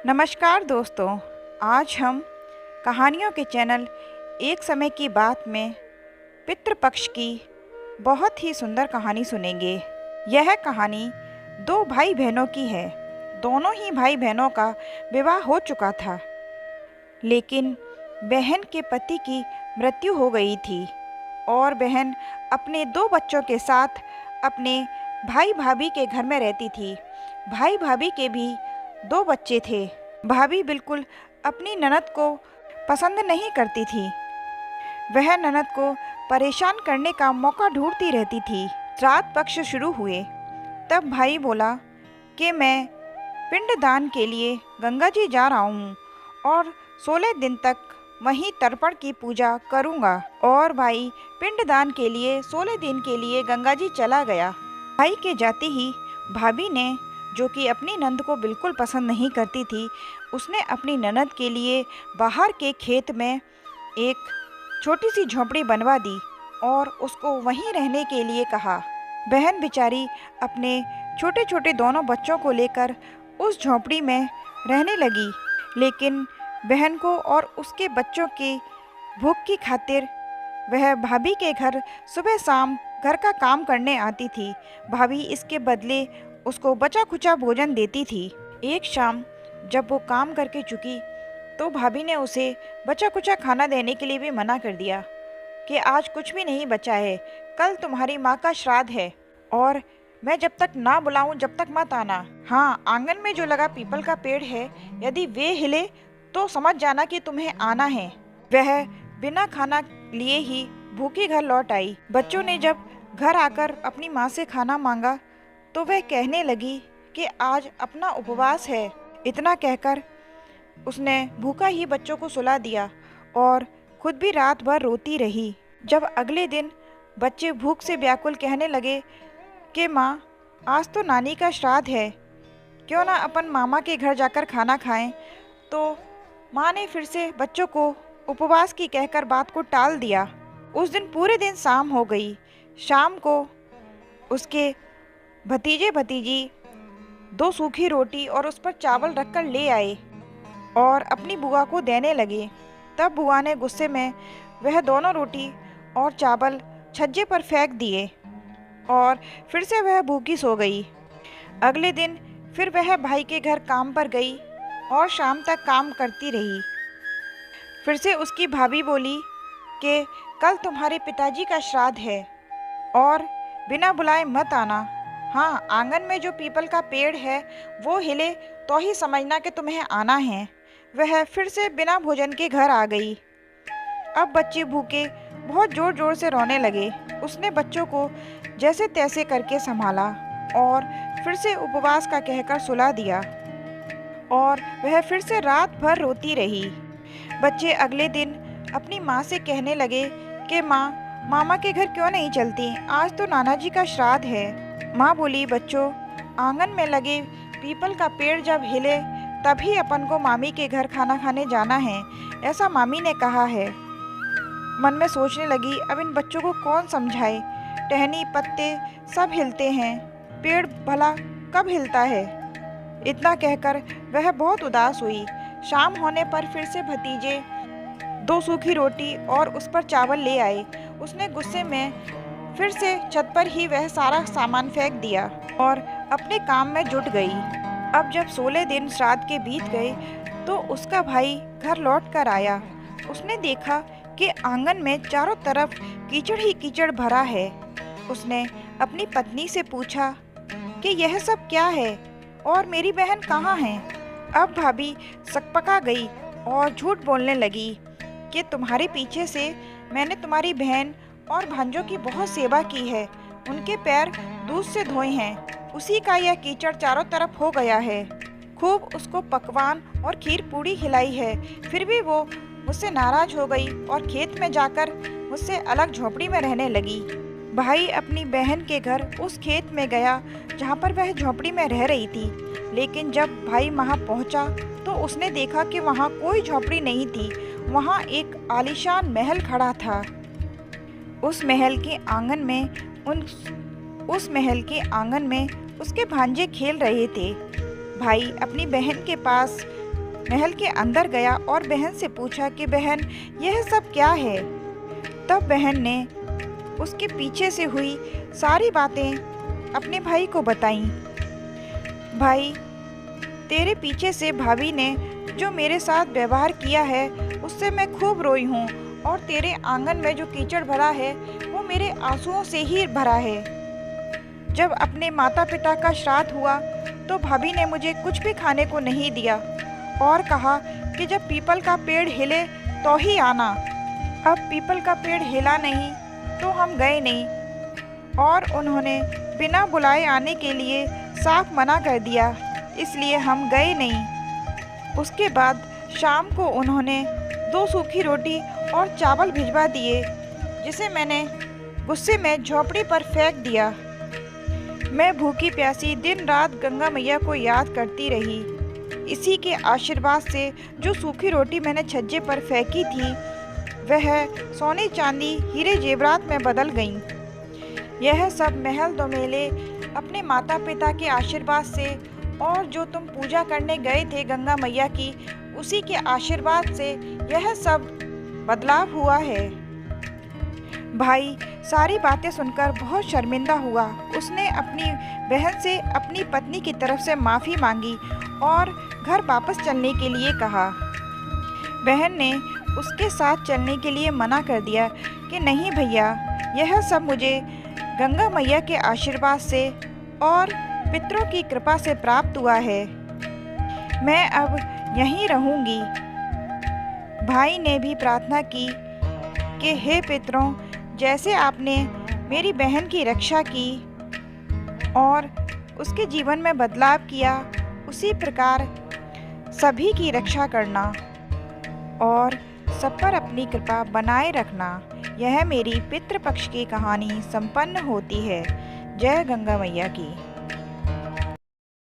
नमस्कार दोस्तों। आज हम कहानियों के चैनल एक समय की बात में पितृपक्ष की बहुत ही सुंदर कहानी सुनेंगे। यह कहानी दो भाई बहनों की है। दोनों ही भाई बहनों का विवाह हो चुका था, लेकिन बहन के पति की मृत्यु हो गई थी और बहन अपने दो बच्चों के साथ अपने भाई भाभी के घर में रहती थी। भाई भाभी के भी दो बच्चे थे। भाभी बिल्कुल अपनी ननद को पसंद नहीं करती थी। वह ननद को परेशान करने का मौका ढूंढती रहती थी। श्राद्ध पक्ष शुरू हुए तब भाई बोला कि मैं पिंडदान के लिए गंगा जी जा रहा हूँ और 16 दिन तक वहीं तर्पण की पूजा करूँगा। और भाई पिंडदान के लिए 16 दिन के लिए गंगा जी चला गया। भाई के जाते ही भाभी ने, जो कि अपनी नंद को बिल्कुल पसंद नहीं करती थी, उसने अपनी ननद के लिए बाहर के खेत में एक छोटी सी झोंपड़ी बनवा दी और उसको वहीं रहने के लिए कहा। बहन बेचारी अपने छोटे छोटे दोनों बच्चों को लेकर उस झोंपड़ी में रहने लगी, लेकिन बहन को और उसके बच्चों की भूख की खातिर वह भाभी के घर सुबह शाम घर का काम करने आती थी। भाभी इसके बदले उसको बचा खुचा भोजन देती थी। एक शाम जब वो काम करके चुकी तो भाभी ने उसे बचा खुचा खाना देने के लिए भी मना कर दिया कि आज कुछ भी नहीं बचा है, कल तुम्हारी माँ का श्राद्ध है और मैं जब तक ना बुलाऊं जब तक मत आना। हाँ, आंगन में जो लगा पीपल का पेड़ है, यदि वे हिले तो समझ जाना कि तुम्हें आना है। वह बिना खाना लिए ही भूखी घर लौट आई। बच्चों ने जब घर आकर अपनी माँ से खाना मांगा तो वह कहने लगी कि आज अपना उपवास है। इतना कहकर उसने भूखा ही बच्चों को सुला दिया और खुद भी रात भर रोती रही। जब अगले दिन बच्चे भूख से व्याकुल कहने लगे कि माँ, आज तो नानी का श्राद्ध है, क्यों ना अपन मामा के घर जाकर खाना खाएं, तो माँ ने फिर से बच्चों को उपवास की कहकर बात को टाल दिया। उस दिन पूरे दिन शाम हो गई। शाम को उसके भतीजे भतीजी 2 सूखी रोटी और उस पर चावल रखकर ले आए और अपनी बुआ को देने लगे। तब बुआ ने गुस्से में वह दोनों रोटी और चावल छज्जे पर फेंक दिए और फिर से वह भूखी सो गई। अगले दिन फिर वह भाई के घर काम पर गई और शाम तक काम करती रही। फिर से उसकी भाभी बोली कि कल तुम्हारे पिताजी का श्राद्ध है और बिना बुलाए मत आना। हाँ, आंगन में जो पीपल का पेड़ है वो हिले तो ही समझना कि तुम्हें आना है। वह फिर से बिना भोजन के घर आ गई। अब बच्चे भूखे बहुत ज़ोर ज़ोर से रोने लगे। उसने बच्चों को जैसे तैसे करके संभाला और फिर से उपवास का कहकर सुला दिया और वह फिर से रात भर रोती रही। बच्चे अगले दिन अपनी माँ से कहने लगे कि माँ, मामा के घर क्यों नहीं चलती, आज तो नाना जी का श्राद्ध है। माँ बोली, बच्चों, आंगन में लगे पीपल का पेड़ जब हिले तभी अपन को मामी के घर खाना खाने जाना है, ऐसा मामी ने कहा है। मन में सोचने लगी, अब इन बच्चों को कौन समझाए, टहनी पत्ते सब हिलते हैं, पेड़ भला कब हिलता है। इतना कहकर वह बहुत उदास हुई। शाम होने पर फिर से भतीजे 2 सूखी रोटी और उस पर चावल ले आए। उसने गुस्से में फिर से छत पर ही वह सारा सामान फेंक दिया और अपने काम में जुट गई। अब जब 16 दिन श्राद्ध के बीत गए तो उसका भाई घर लौट कर आया। उसने देखा कि आंगन में चारों तरफ कीचड़ ही कीचड़ भरा है। उसने अपनी पत्नी से पूछा कि यह सब क्या है और मेरी बहन कहाँ है। अब भाभी सकपका गई और झूठ बोलने लगी कि तुम्हारे पीछे से मैंने तुम्हारी बहन और भांजों की बहुत सेवा की है, उनके पैर दूध से धोए हैं, उसी का यह कीचड़ चारों तरफ हो गया है। खूब उसको पकवान और खीर पूड़ी खिलाई है, फिर भी वो मुझसे नाराज हो गई और खेत में जाकर मुझसे अलग झोपड़ी में रहने लगी। भाई अपनी बहन के घर उस खेत में गया जहाँ पर वह झोपड़ी में रह रही थी, लेकिन जब भाई वहाँ पहुँचा तो उसने देखा कि वहाँ कोई झोपड़ी नहीं थी, वहाँ एक आलीशान महल खड़ा था। उस महल के आंगन में उसके भांजे खेल रहे थे। भाई अपनी बहन के पास महल के अंदर गया और बहन से पूछा कि बहन, यह सब क्या है। तब बहन ने उसके पीछे से हुई सारी बातें अपने भाई को बताईं। भाई, तेरे पीछे से भाभी ने जो मेरे साथ व्यवहार किया है उससे मैं खूब रोई हूँ, और तेरे आंगन में जो कीचड़ भरा है वो मेरे आंसुओं से ही भरा है। जब अपने माता पिता का श्राद्ध हुआ तो भाभी ने मुझे कुछ भी खाने को नहीं दिया और कहा कि जब पीपल का पेड़ हिले तो ही आना। अब पीपल का पेड़ हिला नहीं तो हम गए नहीं, और उन्होंने बिना बुलाए आने के लिए साफ मना कर दिया, इसलिए हम गए नहीं। उसके बाद शाम को उन्होंने 2 सूखी रोटी और चावल भिजवा दिए, जिसे मैंने गुस्से में झोपड़ी पर फेंक दिया। मैं भूखी प्यासी दिन रात गंगा मैया को याद करती रही। इसी के आशीर्वाद से जो सूखी रोटी मैंने छज्जे पर फेंकी थी वह सोने चांदी हीरे जेवरात में बदल गईं। यह सब महल दोमेले अपने माता पिता के आशीर्वाद से, और जो तुम पूजा करने गए थे गंगा मैया की, उसी के आशीर्वाद से यह सब बदलाव हुआ है। भाई सारी बातें सुनकर बहुत शर्मिंदा हुआ। उसने अपनी बहन से अपनी पत्नी की तरफ से माफ़ी मांगी और घर वापस चलने के लिए कहा। बहन ने उसके साथ चलने के लिए मना कर दिया कि नहीं भैया, यह सब मुझे गंगा मैया के आशीर्वाद से और पितरों की कृपा से प्राप्त हुआ है। मैं अब यहीं रहूंगी। भाई ने भी प्रार्थना की कि हे पितरों, जैसे आपने मेरी बहन की रक्षा की और उसके जीवन में बदलाव किया, उसी प्रकार सभी की रक्षा करना और सब पर अपनी कृपा बनाए रखना। यह मेरी पितृपक्ष की कहानी संपन्न होती है। जय गंगा मैया की।